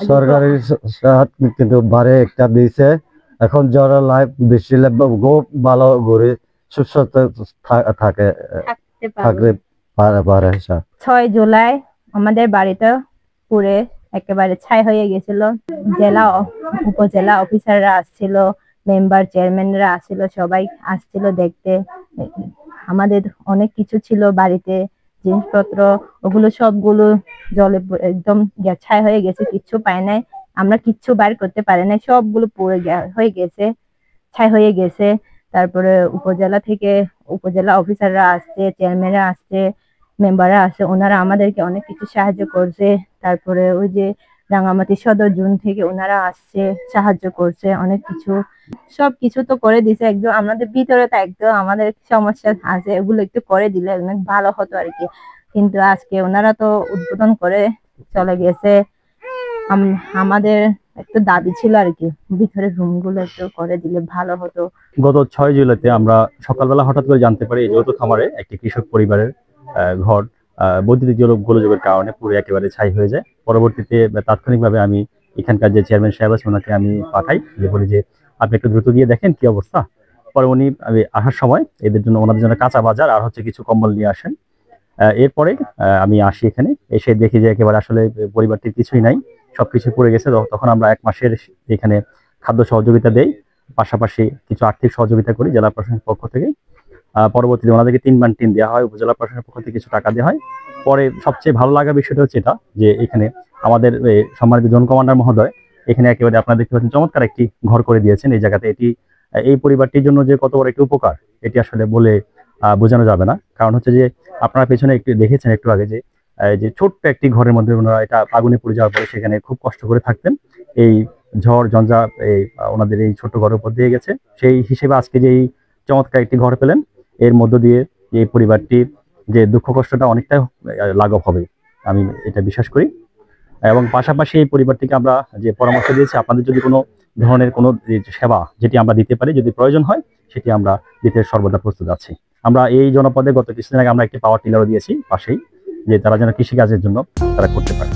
সরকারি সাহায্য কিন্তু বারে একটা দিয়েছে। এখন যারা লাইফ বেশি খুব ভালো করে সুস্থ থাকতে পারে। 6 জুলাই আমাদের বাড়িতে পুরে একেবারে ছাই হয়ে গেছিল। জেলা উপজেলা অফিসাররা আসছিল, মেম্বার চেয়ারম্যানরা আসছিল, সবাই আসছিল দেখতে। আমাদের অনেক কিছু ছিল বাড়িতে, জিনিসপত্র, ওগুলো সবগুলো জলে একদম ছাই হয়ে গেছে, কিচ্ছু পায় নাই। আমরা কিচ্ছু বাইর করতে পারি নাই, সবগুলো পুড়ে হয়ে গেছে, ছাই হয়ে গেছে। তারপরে উপজেলা থেকে উপজেলা অফিসাররা আসছে, চেয়ারম্যানরা আসছে, মেম্বাররা আছে, ওনারা আমাদেরকে অনেক কিছু সাহায্য করছে। তারপরে ওই যে রাঙামাটি সদর জোন থেকে ওনারা আসছে, সাহায্য করছে অনেক কিছু, সবকিছু তো করে দিছে। একদম আমাদের ভিতরে তো একদম আমাদের সমস্যা আছে, এগুলো একটু করে দিলে অনেক ভালো হতো আর কি। কিন্তু আজকে ওনারা তো উদ্বোধন করে চলে গেছে। আমাদের একটু দাবি ছিল আর কি, ভিতরে রুম গুলো একটু করে দিলে ভালো হতো। গত 6 জুলাইতে আমরা সকালবেলা হঠাৎ করে জানতে পারি এই যৌথ খামারে একটি কৃষক পরিবারের ঘর বৈদ্যুতিক গোলযোগের কারণে পুরো একেবারে ছাই হয়ে যায়। পরবর্তীতে তাৎক্ষণিকভাবে আমি এখানকার যে চেয়ারম্যান সাহেব আছে ওনাকে আমি পাঠাই, যে বলি যে আপনি একটু দ্রুত গিয়ে দেখেন কি অবস্থা। পরে উনি আসার সময় ওনাদের জন্য কাঁচা বাজার আর হচ্ছে কিছু কম্বল নিয়ে আসেন। এরপরে আমি আসি, এখানে এসে দেখি যে একেবারে আসলে পরিবারটির কিছুই নাই, সবকিছু পড়ে গেছে। তখন আমরা 1 মাসের এখানে খাদ্য সহযোগিতা দেই, পাশাপাশি কিছু আর্থিক সহযোগিতা করি জেলা প্রশাসনের পক্ষ থেকে। পরবর্তীতে ওনাদেরকে 3 বার টিন দেওয়া হয়, উপজেলা প্রশাসনের পক্ষ থেকে কিছু টাকা দেওয়া হয়। পরে সবচেয়ে ভালো লাগা বিষয়টা হচ্ছে এটা যে এখানে আমাদের সম্মানিত জোন কমান্ডার মহোদয় এখানে একেবারে আপনারা দেখতে পাচ্ছেন চমৎকার একটি ঘর করে দিয়েছেন এই জায়গাতে। এটি এই পরিবারটির জন্য যে কত বড় একটি উপকার এটি আসলে বলে বোঝানো যাবে না। কারণ হচ্ছে যে আপনারা পেছনে একটু দেখেছেন একটু আগে যে ছোট্ট একটি ঘরের মধ্যে ওনারা এটা আগুনে পুড়ে যাওয়ার পরে সেখানে খুব কষ্ট করে থাকতেন। এই ঝড় ঝঞ্ঝা ওনাদের এই ছোট্ট ঘরের উপর দিয়ে গেছে, সেই হিসেবে আজকে যে এই চমৎকার একটি ঘর পেলেন, এর মধ্য দিয়ে এই পরিবারটির যে দুঃখ কষ্টটা অনেকটা লাঘব হবে আমি এটা বিশ্বাস করি। এবং পাশাপাশি এই পরিবারটিকে আমরা যে পরামর্শ দিয়েছি, আপনাদের যদি কোনো ধরনের কোনো সেবা যেটি আমরা দিতে পারি, যদি প্রয়োজন হয় সেটি আমরা দিতে সর্বদা প্রস্তুত আছি। আমরা এই জনপদে গত কিছুদিন আগে আমরা একটি পাওয়ার টিলারও দিয়েছি পাশেই, যে তারা যেন কৃষিকাজের জন্য তারা করতে পারে।